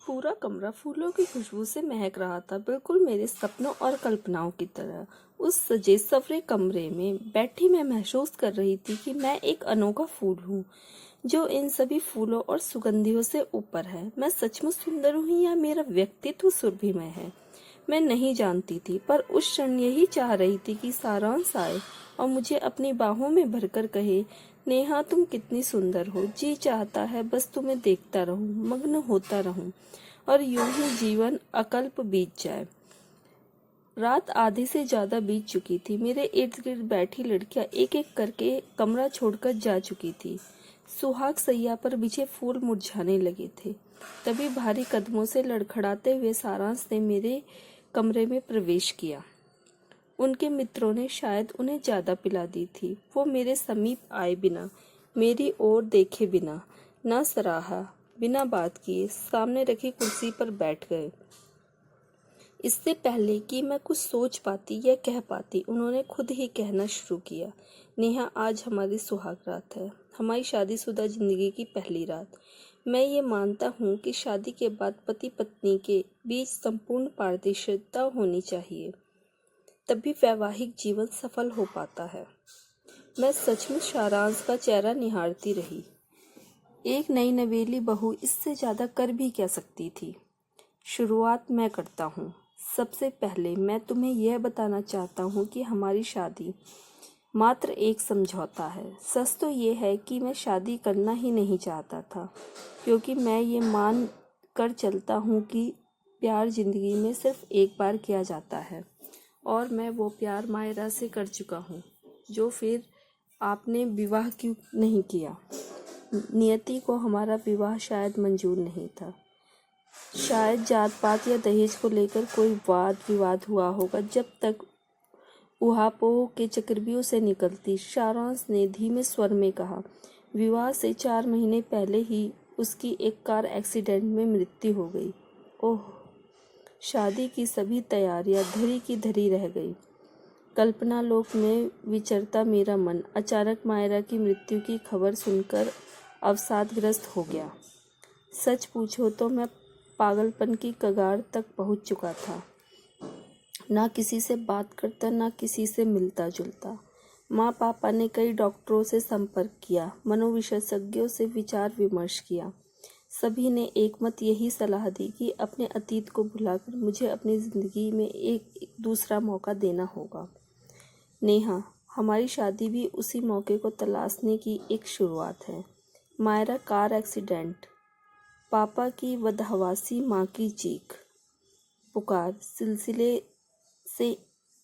पूरा कमरा फूलों की खुशबू से महक रहा था, बिल्कुल मेरे सपनों और कल्पनाओं की तरह। उस सजे सवरे कमरे में बैठी मैं महसूस कर रही थी कि मैं एक अनोखा फूल हूँ जो इन सभी फूलों और सुगंधियों से ऊपर है। मैं सचमुच सुंदर हूँ या मेरा व्यक्तित्व सुरभिमय है, मैं नहीं जानती थी, पर उस क्षण यही चाह रही थी कि सारांश आए और मुझे अपनी बाहों में भरकर कहे, नेहा तुम कितनी सुंदर हो, जी चाहता है बस तुम्हें देखता रहूं, मग्न होता रहूं और यूं ही जीवन अकल्प बीत जाए। रात आधे से ज्यादा बीत चुकी थी। मेरे इर्द गिर्द बैठी लड़कियां एक एक करके कमरा छोड़कर जा चुकी थी। सुहाग सैया पर बिछे फूल मुरझाने लगे थे। तभी भारी कदमों से लड़खड़ाते हुए सारांश ने मेरे कमरे में प्रवेश किया। उनके मित्रों ने शायद उन्हें ज्यादा पिला दी थी। वो मेरे समीप आए बिना, मेरी ओर देखे बिना, न सराहा, बिना बात किए सामने रखी कुर्सी पर बैठ गए। इससे पहले कि मैं कुछ सोच पाती या कह पाती, उन्होंने खुद ही कहना शुरू किया, नेहा आज हमारी सुहाग रात है, हमारी शादीशुदा जिंदगी की पहली रात। मैं ये मानता हूँ कि शादी के बाद पति पत्नी के बीच संपूर्ण पारदर्शिता होनी चाहिए, तभी वैवाहिक जीवन सफल हो पाता है। मैं सचमुच सारांश का चेहरा निहारती रही। एक नई नवेली बहू इससे ज्यादा कर भी क्या सकती थी। शुरुआत मैं करता हूँ। सबसे पहले मैं तुम्हें यह बताना चाहता हूँ कि हमारी शादी मात्र एक समझौता है। सच तो ये है कि मैं शादी करना ही नहीं चाहता था, क्योंकि मैं ये मान कर चलता हूँ कि प्यार जिंदगी में सिर्फ एक बार किया जाता है और मैं वो प्यार मायरा से कर चुका हूँ, जो फिर आपने विवाह क्यों नहीं किया। नियति को हमारा विवाह शायद मंजूर नहीं था। शायद जात पात या दहेज को लेकर कोई वाद विवाद हुआ होगा। जब तक उहापोह के चक्रव्यूह से निकलती, सारांश ने धीमे स्वर में कहा, विवाह से 4 महीने पहले ही उसकी एक कार एक्सीडेंट में मृत्यु हो गई। ओह, शादी की सभी तैयारियां धरी की धरी रह गई। कल्पना लोक में विचरता मेरा मन अचानक मायरा की मृत्यु की खबर सुनकर अवसादग्रस्त हो गया। सच पूछो तो मैं पागलपन की कगार तक पहुंच चुका था। ना किसी से बात करता, ना किसी से मिलता जुलता। माँ पापा ने कई डॉक्टरों से संपर्क किया, मनोविशेषज्ञों से विचार विमर्श किया। सभी ने एकमत यही सलाह दी कि अपने अतीत को भुलाकर मुझे अपनी जिंदगी में एक दूसरा मौका देना होगा। नेहा, हमारी शादी भी उसी मौके को तलाशने की एक शुरुआत है। मायरा कार एक्सीडेंट, पापा की वदहवासी, माँ की चीख पुकार, सिलसिले से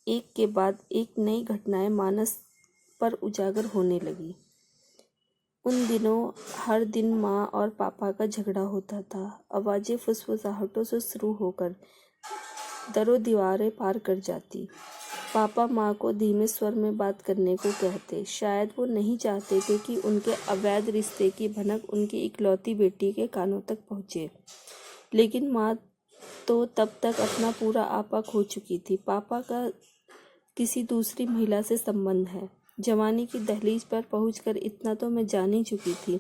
एक के बाद एक नई घटनाएं मानस पर उजागर होने लगी। उन दिनों हर दिन माँ और पापा का झगड़ा होता था। आवाजें फुसफुसाहटों से शुरू होकर दरों दीवारें पार कर जाती। पापा माँ को धीमे स्वर में बात करने को कहते। शायद वो नहीं चाहते थे कि उनके अवैध रिश्ते की भनक उनकी इकलौती बेटी के कानों तक पहुँचे, लेकिन माँ तो तब तक अपना पूरा आपा खो चुकी थी। पापा का किसी दूसरी महिला से संबंध है। जवानी की दहलीज पर पहुंचकर इतना तो मैं जान ही चुकी थी,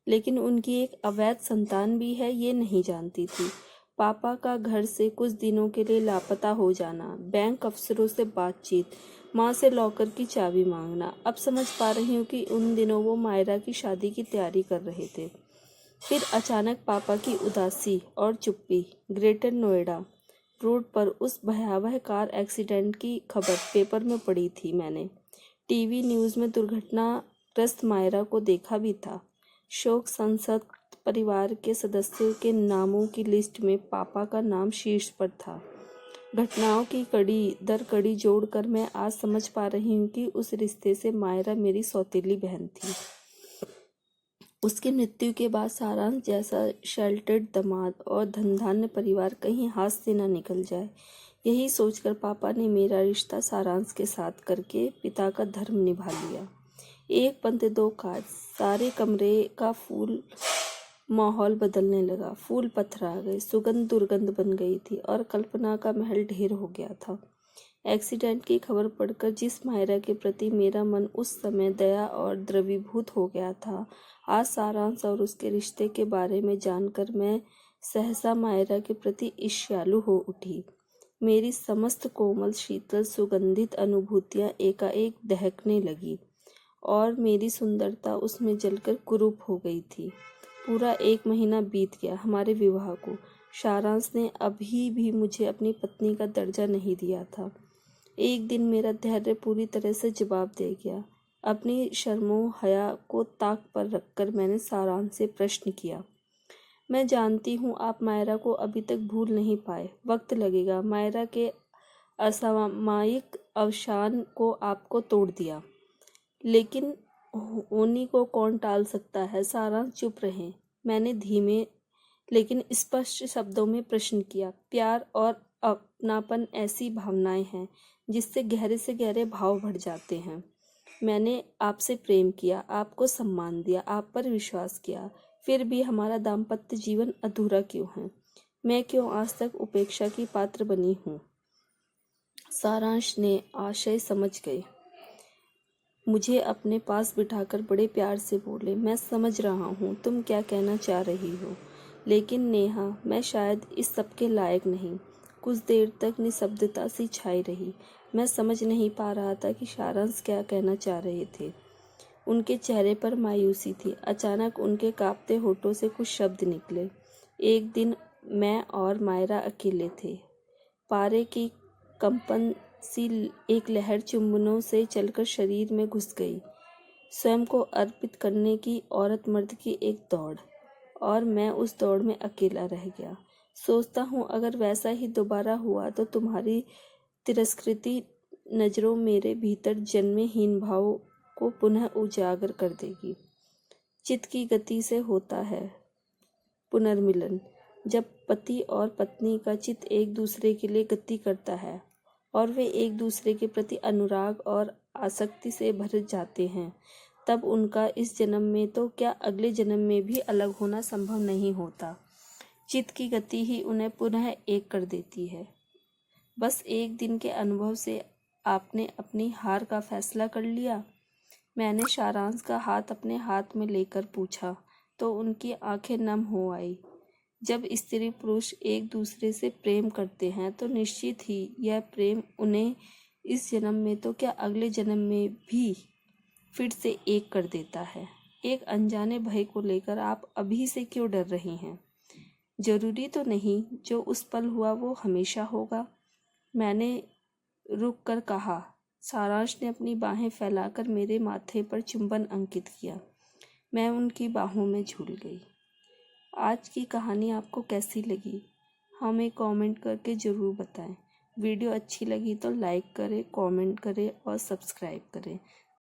लेकिन उनकी एक अवैध संतान भी है ये नहीं जानती थी। पापा का घर से कुछ दिनों के लिए लापता हो जाना, बैंक अफसरों से बातचीत, माँ से लॉकर की चाबी मांगना। अब समझ पा रही हूँ कि उन दिनों वो मायरा की शादी की तैयारी कर रहे थे। फिर अचानक पापा की उदासी और चुप्पी। ग्रेटर नोएडा रोड पर उस भयावह कार एक्सीडेंट की खबर पेपर में पढ़ी थी मैंने। टीवी न्यूज़ में दुर्घटनाग्रस्त मायरा को देखा भी था। शोक संतप्त परिवार के सदस्यों के नामों की लिस्ट में पापा का नाम शीर्ष पर था। घटनाओं की कड़ी दर कड़ी जोड़कर मैं आज समझ पा रही हूँ कि उस रिश्ते से मायरा मेरी सौतेली बहन थी। उसकी मृत्यु के बाद सारांश जैसा शेल्टर्ड दामाद और धनधान्य परिवार कहीं हाथ से न निकल जाए, यही सोचकर पापा ने मेरा रिश्ता सारांश के साथ करके पिता का धर्म निभा लिया। एक पंथ दो काज, सारे कमरे का फूल माहौल बदलने लगा। फूल पथरा गए, सुगंध दुर्गंध बन गई थी और कल्पना का महल ढेर हो गया था। एक्सीडेंट की खबर पढ़कर जिस मायरा के प्रति मेरा मन उस समय दया और द्रवीभूत हो गया था, आज सारांश और उसके रिश्ते के बारे में जानकर मैं सहसा मायरा के प्रति ईर्ष्यालु हो उठी। मेरी समस्त कोमल शीतल सुगंधित अनुभूतियां एकाएक दहकने लगी और मेरी सुंदरता उसमें जलकर कुरूप हो गई थी। पूरा 1 महीना बीत गया हमारे विवाह को। सारांश ने अभी भी मुझे अपनी पत्नी का दर्जा नहीं दिया था। एक दिन मेरा धैर्य पूरी तरह से जवाब दे गया। अपनी शर्मो हया को ताक पर रखकर मैंने सारांश से प्रश्न किया, मैं जानती हूँ आप मायरा को अभी तक भूल नहीं पाए, वक्त लगेगा। मायरा के असामयिक अवसान को आपको तोड़ दिया, लेकिन उन्हीं को कौन टाल सकता है। सारांश चुप रहे। मैंने धीमे लेकिन स्पष्ट शब्दों में प्रश्न किया। प्यार और अपनापन ऐसी भावनाएं हैं जिससे गहरे से गहरे भाव बढ़ जाते हैं। मैंने आपसे प्रेम किया, आपको सम्मान दिया, आप पर विश्वास किया, फिर भी हमारा दाम्पत्य जीवन अधूरा क्यों है? मैं क्यों आज तक उपेक्षा की पात्र बनी हूँ? सारांश ने आशय समझ गए। मुझे अपने पास बिठाकर बड़े प्यार से बोले, मैं समझ रहा हूँ तुम क्या कहना चाह रही हो, लेकिन नेहा, मैं शायद इस सब के लायक नहीं। कुछ देर तक निशब्दता सी छाई रही। मैं समझ नहीं पा रहा था कि सारांश क्या कहना चाह रहे थे। उनके चेहरे पर मायूसी थी। अचानक उनके कांपते होठों से कुछ शब्द निकले। एक दिन मैं और मायरा अकेले थे। पारे की कंपन सी एक लहर चुंबनों से चलकर शरीर में घुस गई। स्वयं को अर्पित करने की औरत मर्द की एक दौड़, और मैं उस दौड़ में अकेला रह गया। सोचता हूँ अगर वैसा ही दोबारा हुआ तो तुम्हारी तिरस्कृति नजरों मेरे भीतर जन्मे हीन भाव को पुनः उजागर कर देगी। चित्त की गति से होता है पुनर्मिलन। जब पति और पत्नी का चित्त एक दूसरे के लिए गति करता है और वे एक दूसरे के प्रति अनुराग और आसक्ति से भर जाते हैं, तब उनका इस जन्म में तो क्या अगले जन्म में भी अलग होना संभव नहीं होता। चित्त की गति ही उन्हें पुनः एक कर देती है। बस एक दिन के अनुभव से आपने अपनी हार का फैसला कर लिया? मैंने सारांश का हाथ अपने हाथ में लेकर पूछा तो उनकी आंखें नम हो आई। जब स्त्री पुरुष एक दूसरे से प्रेम करते हैं तो निश्चित ही यह प्रेम उन्हें इस जन्म में तो क्या अगले जन्म में भी फिर से एक कर देता है। एक अनजाने भय को लेकर आप अभी से क्यों डर रही हैं? जरूरी तो नहीं जो उस पल हुआ वो हमेशा होगा, मैंने रुक कर कहा। सारांश ने अपनी बाहें फैलाकर मेरे माथे पर चुंबन अंकित किया। मैं उनकी बाहों में झूल गई। आज की कहानी आपको कैसी लगी हमें कमेंट करके ज़रूर बताएं। वीडियो अच्छी लगी तो लाइक करें, कमेंट करें और सब्सक्राइब करें।